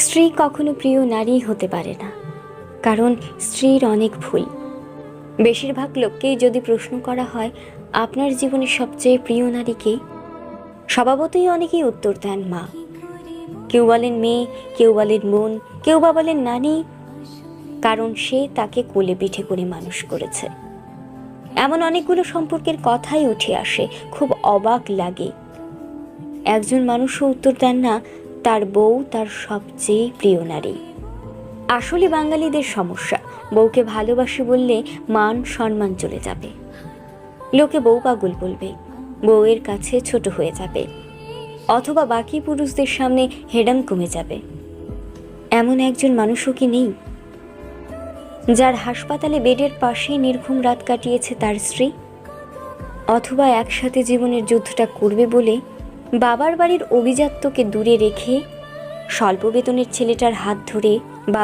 স্ত্রী কখনো প্রিয় নারী হতে পারে না, কারণ স্ত্রীর অনেক ভুল। বেশিরভাগ লোককেই যদি প্রশ্ন করা হয় আপনার জীবনের সবচেয়ে প্রিয় নারী কে, স্বভাবতই অনেকেই উত্তর দেন মা। কেউ বলেন মেয়ে, কেউ বলেন বোন, কেউ বা বলেন নানি, কারণ সে তাকে কোলে পিঠে করে মানুষ করেছে। এমন অনেকগুলো সম্পর্কের কথাই উঠে আসে, খুব অবাক লাগে। একজন মানুষও উত্তর দেন না তার বউ তার সবচেয়ে প্রিয় নারী। আসলে বাঙালিদের সমস্যা, বউকে ভালোবাসি বললে মান সম্মান চলে যাবে, লোকে বউ পাগল বলবে, বউয়ের কাছে ছোট হয়ে যাবে, অথবা বাকি পুরুষদের সামনে হেডাম কমে যাবে। এমন একজন মানুষও কি নেই যার হাসপাতালে বেডের পাশে নির্ঘুম রাত কাটিয়েছে তার স্ত্রী, অথবা একসাথে জীবনের যুদ্ধটা করবে বলে বাবার বাড়ির অভিজাত্যকে দূরে রেখে স্বল্প বেতনের ছেলেটার হাত ধরে বাবা